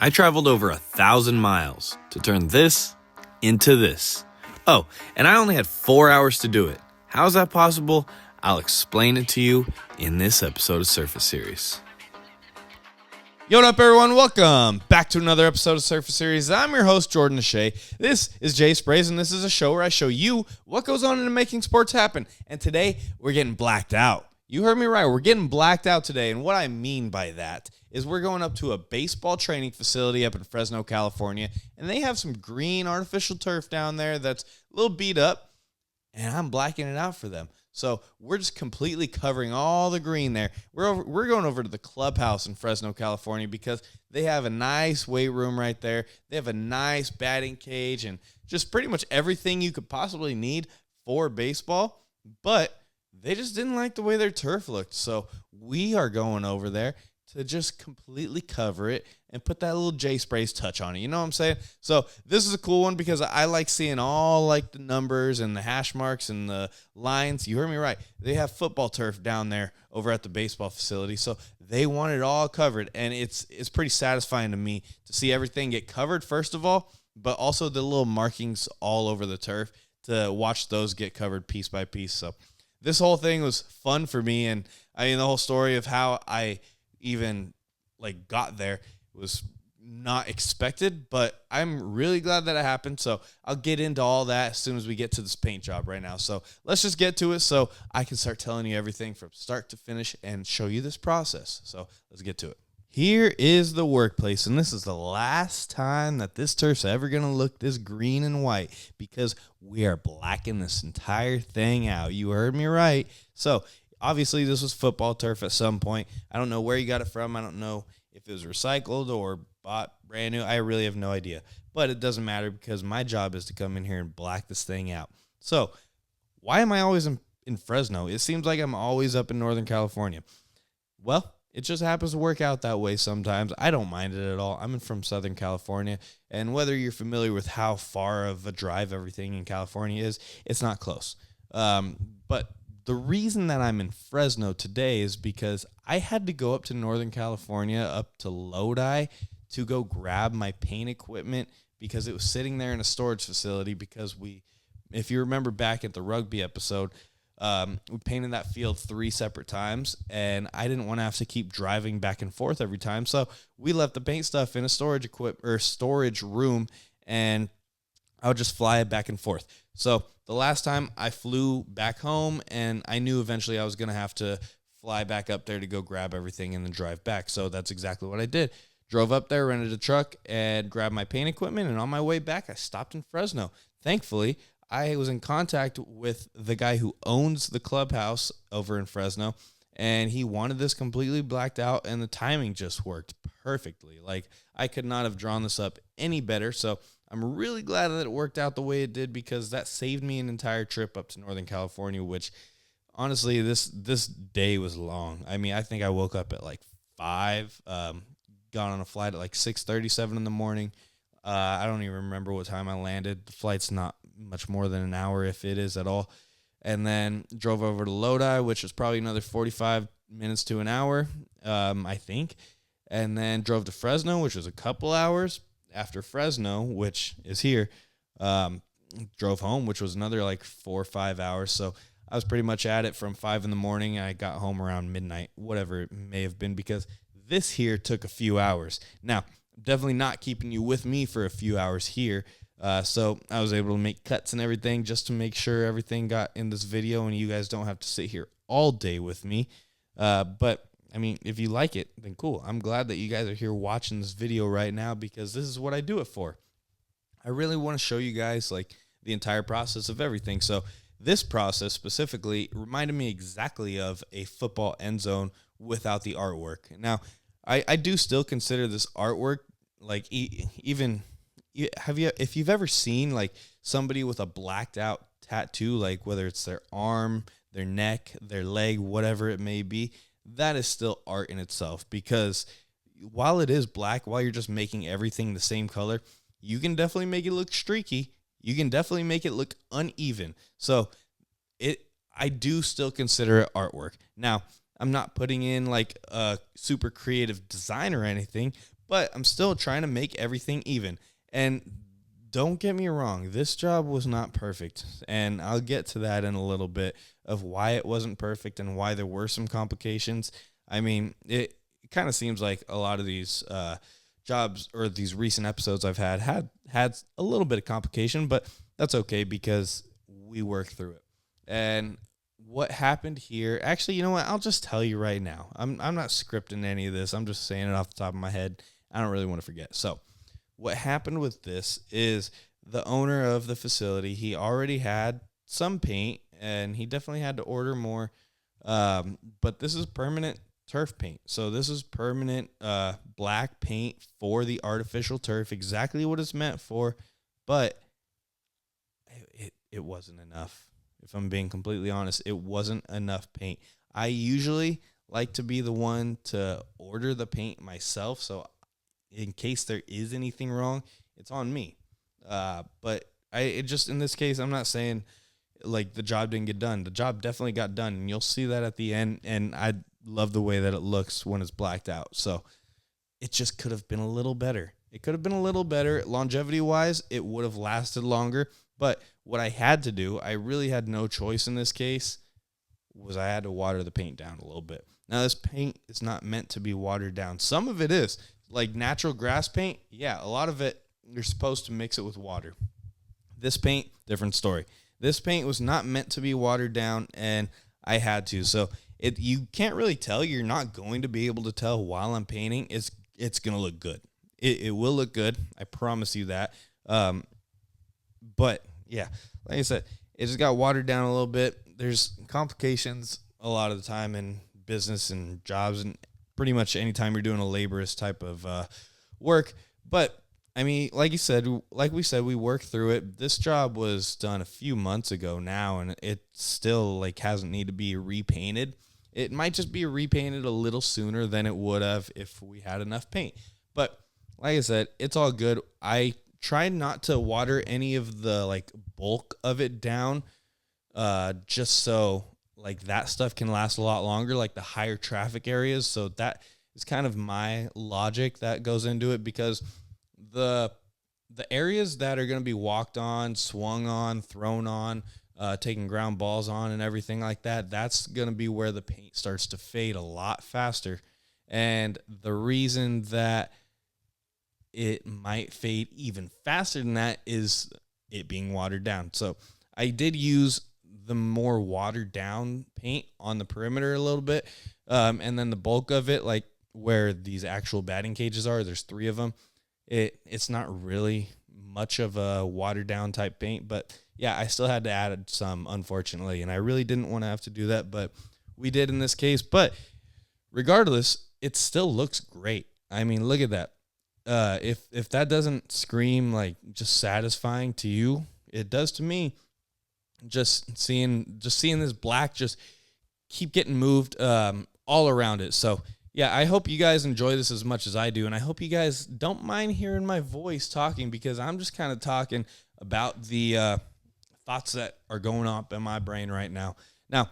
I traveled over 1,000 miles to turn this into this. Oh, and I only had 4 hours to do it. How is that possible? I'll explain it to you in this episode of Surface Series. Yo, what up, everyone? Welcome back to another episode of Surface Series. I'm your host, Jordan Shea. This is j.sprays, and this is a show where I show you what goes on in making sports happen. And today, we're getting blacked out. You heard me right. We're getting blacked out today, and what I mean by that is we're going up to a baseball training facility up in Fresno, California, and they have some green artificial turf down there that's a little beat up, and I'm blacking it out for them. So we're just completely covering all the green there. We're going over to the Clubhouse in Fresno, California, because they have a nice weight room right there. They have a nice batting cage and just pretty much everything you could possibly need for baseball. But they just didn't like the way their turf looked. So we are going over there to just completely cover it and put that little j.sprays touch on it. You know what I'm saying? So this is a cool one because I like seeing all like the numbers and the hash marks and the lines. You heard me right. They have football turf down there over at the baseball facility. So they want it all covered. And it's pretty satisfying to me to see everything get covered, first of all, but also the little markings all over the turf to watch those get covered piece by piece. So this whole thing was fun for me. And I mean, the whole story of how I even like got there was not expected, but I'm really glad that it happened. So I'll get into all that as soon as we get to this paint job right now. So let's just get to it so I can start telling you everything from start to finish and show you this process. So let's get to it. Here is the workplace, and this is the last time that this turf's ever going to look this green and white because we are blacking this entire thing out. You heard me right. So obviously, this was football turf at some point. I don't know where you got it from. I don't know if it was recycled or bought brand new. I really have no idea. But it doesn't matter because my job is to come in here and black this thing out. So why am I always in Fresno? It seems like I'm always up in Northern California. Well, it just happens to work out that way sometimes. I don't mind it at all. I'm from Southern California. And whether you're familiar with how far of a drive everything in California is, it's not close. But the reason that I'm in Fresno today is because I had to go up to Northern California, up to Lodi, to go grab my paint equipment because it was sitting there in a storage facility because if you remember back at the rugby episode, we painted that field 3 separate times, and I didn't want to have to keep driving back and forth every time. So we left the paint stuff in a storage room, and I would just fly it back and forth. So the last time I flew back home, and I knew eventually I was going to have to fly back up there to go grab everything and then drive back. So that's exactly what I did. Drove up there, rented a truck, and grabbed my paint equipment. And on my way back, I stopped in Fresno. Thankfully, I was in contact with the guy who owns the Clubhouse over in Fresno, and he wanted this completely blacked out, and the timing just worked perfectly. Like, I could not have drawn this up any better. So I'm really glad that it worked out the way it did because that saved me an entire trip up to Northern California, which honestly, this day was long. I mean, I think I woke up at like 5, got on a flight at like 6:37 in the morning. I don't even remember what time I landed. The flight's not much more than an hour, if it is at all. And then drove over to Lodi, which was probably another 45 minutes to an hour, I think. And then drove to Fresno, which was a couple hours. After Fresno, which is here, drove home, which was another like 4 or 5 hours. So I was pretty much at it from 5 in the morning. I got home around midnight, whatever it may have been, because this here took a few hours. Now, I'm definitely not keeping you with me for a few hours here. So I was able to make cuts and everything just to make sure everything got in this video and you guys don't have to sit here all day with me. But I mean, if you like it, then cool. I'm glad that you guys are here watching this video right now because this is what I do it for. I really want to show you guys like the entire process of everything. So this process specifically reminded me exactly of a football end zone without the artwork. Now, I do still consider this artwork like if you've ever seen like somebody with a blacked out tattoo, like whether it's their arm, their neck, their leg, whatever it may be, that is still art in itself because while it is black, while you're just making everything the same color, you can definitely make it look streaky. You can definitely make it look uneven. So I do still consider it artwork. Now, I'm not putting in like a super creative design or anything, but I'm still trying to make everything even. And don't get me wrong, this job was not perfect, and I'll get to that in a little bit of why it wasn't perfect and why there were some complications. I mean, it kind of seems like a lot of these jobs or these recent episodes I've had a little bit of complication, but that's okay because we work through it. And what happened here, actually, you know what? I'll just tell you right now. I'm not scripting any of this. I'm just saying it off the top of my head. I don't really want to forget. So what happened with this is the owner of the facility, he already had some paint, and he definitely had to order more. But this is permanent turf paint. So this is permanent black paint for the artificial turf, exactly what it's meant for. But it wasn't enough. If I'm being completely honest, it wasn't enough paint. I usually like to be the one to order the paint myself, so in case there is anything wrong, it's on me. But it just, in this case, I'm not saying like the job didn't get done. The job definitely got done, and you'll see that at the end. And I love the way that it looks when it's blacked out. So it just could have been a little better. It could have been a little better. Longevity wise, it would have lasted longer. But what I had to do, I really had no choice in this case, was I had to water the paint down a little bit. Now, this paint is not meant to be watered down. Some of it is. Like natural grass paint, yeah, a lot of it, you're supposed to mix it with water. This paint, different story. This paint was not meant to be watered down, and I had to. So you can't really tell. You're not going to be able to tell while I'm painting. It's going to look good. It will look good. I promise you that. But, yeah, like I said, it just got watered down a little bit. There's complications a lot of the time in business and jobs, and pretty much anytime you're doing a laborious type of work. But I mean, like we said, we worked through it. This job was done a few months ago now, and it still like hasn't need to be repainted. It might just be repainted a little sooner than it would have if we had enough paint. But like I said, it's all good. I tried not to water any of the like bulk of it down, just so like that stuff can last a lot longer, like the higher traffic areas. So that is kind of my logic that goes into it, because the areas that are going to be walked on, swung on, thrown on, taking ground balls on and everything like that, that's going to be where the paint starts to fade a lot faster. And the reason that it might fade even faster than that is it being watered down. So I did use the more watered down paint on the perimeter a little bit. And then the bulk of it, like where these actual batting cages are, there's 3 of them. It's not really much of a watered down type paint, but yeah, I still had to add some, unfortunately. And I really didn't want to have to do that, but we did in this case. But regardless, it still looks great. I mean, look at that. If that doesn't scream like just satisfying to you, it does to me. Just seeing this black just keep getting moved all around it. So yeah, I hope you guys enjoy this as much as I do, and I hope you guys don't mind hearing my voice talking, because I'm just kind of talking about the thoughts that are going up in my brain right now. Now,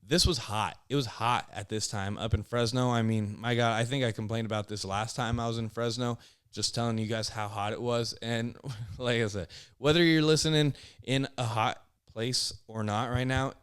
this was hot. It was hot at this time up in Fresno. I mean, my God, I think I complained about this last time I was in Fresno, just telling you guys how hot it was. And like I said, whether you're listening in a hot place or not right now,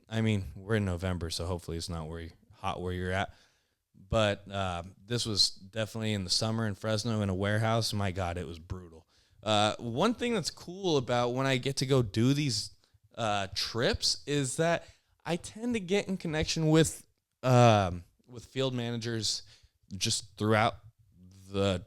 I mean, we're in November, so hopefully it's not hot where you're at. But this was definitely in the summer in Fresno in a warehouse. My God, it was brutal. One thing that's cool about when I get to go do these trips is that I tend to get in connection with field managers just throughout the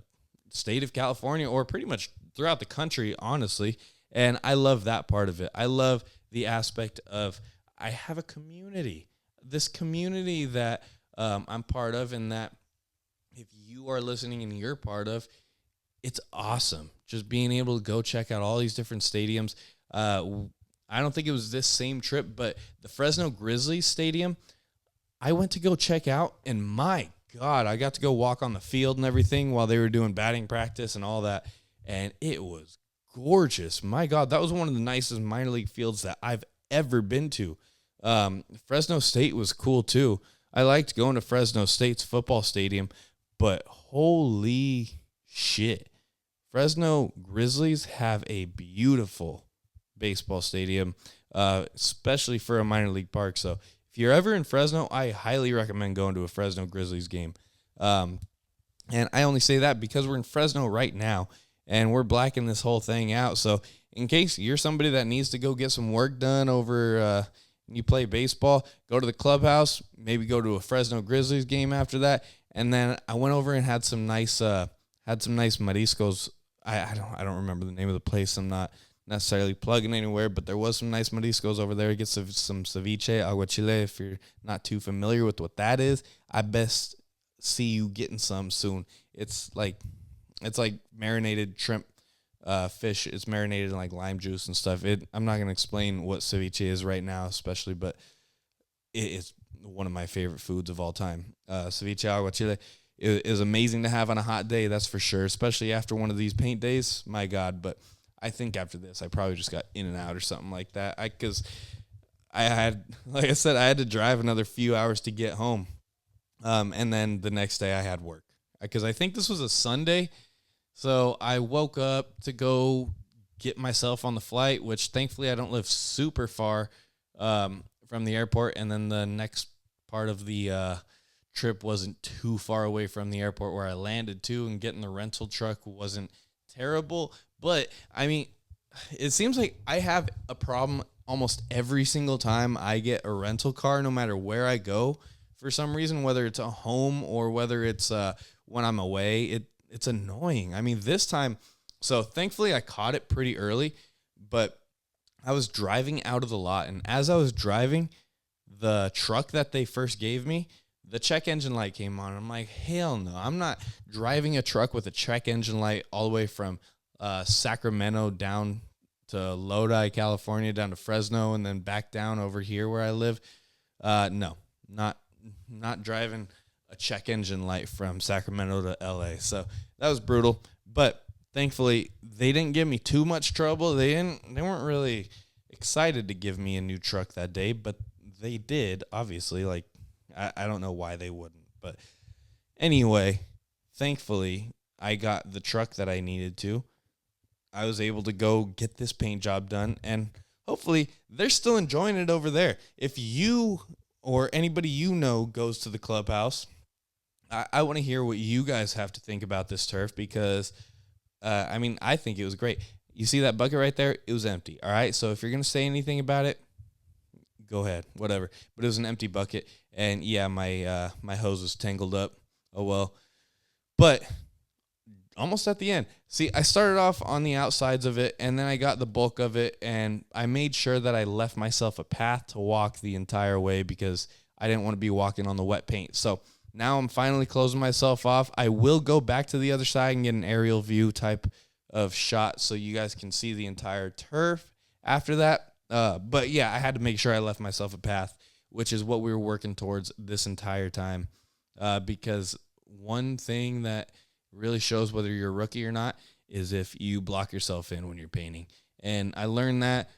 state of California, or pretty much throughout the country, honestly. And I love that part of it. I love the aspect of I have a community, this community that I'm part of, and that if you are listening and you're part of, it's awesome. Just being able to go check out all these different stadiums. I don't think it was this same trip, but the Fresno Grizzlies stadium, I went to go check out, and my God, I got to go walk on the field and everything while they were doing batting practice and all that, and it was gorgeous. My God, that was one of the nicest minor league fields that I've ever been to. Fresno State was cool too. I liked going to Fresno State's football stadium, but holy shit. Fresno Grizzlies have a beautiful baseball stadium, especially for a minor league park. So if you're ever in Fresno, I highly recommend going to a Fresno Grizzlies game. And I only say that because we're in Fresno right now, and we're blacking this whole thing out. So in case you're somebody that needs to go get some work done over and you play baseball, go to the Clubhouse, maybe go to a Fresno Grizzlies game after that. And then I went over and had some nice mariscos. I don't remember the name of the place. I'm not necessarily plugging anywhere, but there was some nice mariscos over there. Get some ceviche, aguachile. If you're not too familiar with what that is, I best see you getting some soon. It's like marinated shrimp, fish. It's marinated in like lime juice and stuff. I'm not gonna explain what ceviche is right now, especially, but it's one of my favorite foods of all time. Ceviche aguachile is amazing to have on a hot day, that's for sure, especially after one of these paint days. My God, but I think after this, I probably just got in and out or something like that. Because I had, like I said, I had to drive another few hours to get home. And then the next day I had work. Because I think this was a Sunday. So I woke up to go get myself on the flight, which thankfully I don't live super far from the airport. And then the next part of the trip wasn't too far away from the airport where I landed to, and getting the rental truck wasn't terrible. But, I mean, it seems like I have a problem almost every single time I get a rental car, no matter where I go. For some reason, whether it's a home or whether it's when I'm away, it's annoying. I mean, this time, so thankfully I caught it pretty early, but I was driving out of the lot, and as I was driving, the truck that they first gave me, the check engine light came on. I'm like, hell no, I'm not driving a truck with a check engine light all the way from Sacramento down to Lodi, California, down to Fresno, and then back down over here where I live. No, not driving a check engine light from Sacramento to LA. So that was brutal. But thankfully, they didn't give me too much trouble. They weren't really excited to give me a new truck that day, but they did, obviously. Like, I don't know why they wouldn't. But anyway, thankfully, I got the truck that I needed to. I was able to go get this paint job done, and hopefully they're still enjoying it over there. If you or anybody you know goes to the Clubhouse, I want to hear what you guys have to think about this turf, because, I mean, I think it was great. You see that bucket right there? It was empty, all right? So if you're going to say anything about it, go ahead, whatever. But it was an empty bucket, and, yeah, my hose was tangled up. Oh, well. But almost at the end. See, I started off on the outsides of it, and then I got the bulk of it, and I made sure that I left myself a path to walk the entire way because I didn't want to be walking on the wet paint. So now I'm finally closing myself off. I will go back to the other side and get an aerial view type of shot so you guys can see the entire turf after that. But, yeah, I had to make sure I left myself a path, which is what we were working towards this entire time, because one thing that really shows whether you're a rookie or not is if you block yourself in when you're painting. And I learned that,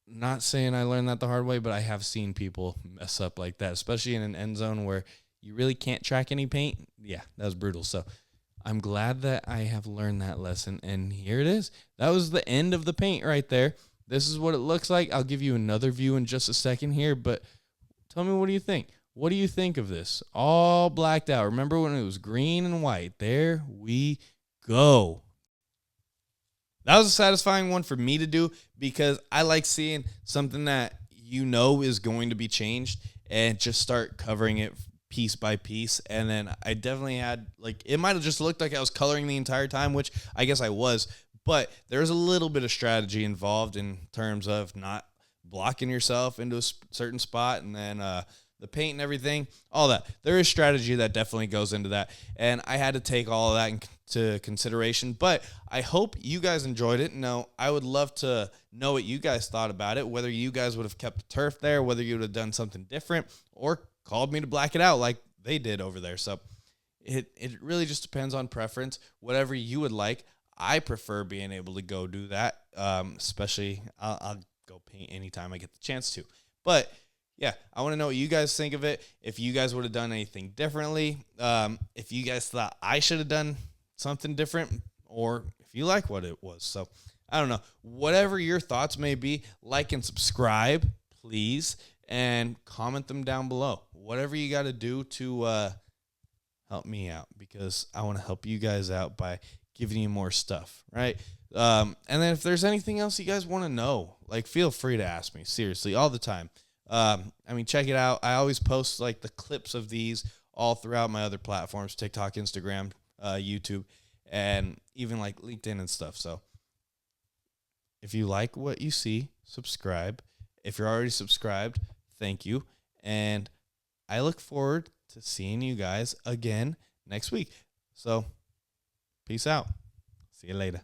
not saying I learned that the hard way, but I have seen people mess up like that, especially in an end zone where you really can't track any paint. Yeah, that was brutal. So I'm glad that I have learned that lesson, and here it is. That was the end of the paint right there. This is what it looks like. I'll give you another view in just a second here, but tell me, what do you think? What do you think of this? All blacked out. Remember when it was green and white? There we go. That was a satisfying one for me to do because I like seeing something that you know is going to be changed and just start covering it piece by piece. And then I definitely had, like, it might have just looked like I was coloring the entire time, which I guess I was, but there's a little bit of strategy involved in terms of not blocking yourself into a certain spot, and then the paint and everything, all that. There is strategy that definitely goes into that, and I had to take all of that into consideration, but I hope you guys enjoyed it. No, I would love to know what you guys thought about it, whether you guys would have kept the turf there, whether you would have done something different, or called me to black it out like they did over there. So it really just depends on preference, whatever you would like. I prefer being able to go do that, especially I'll go paint anytime I get the chance to. But yeah, I want to know what you guys think of it. If you guys would have done anything differently, if you guys thought I should have done something different, or if you like what it was. So I don't know. Whatever your thoughts may be, like and subscribe, please, and comment them down below. Whatever you got to do to help me out, because I want to help you guys out by giving you more stuff, right? And then if there's anything else you guys want to know, like, feel free to ask me, seriously, all the time. Check it out. I always post like the clips of these all throughout my other platforms, TikTok, Instagram, YouTube, and even like LinkedIn and stuff. So if you like what you see, subscribe. If you're already subscribed, thank you. And I look forward to seeing you guys again next week. So peace out. See you later.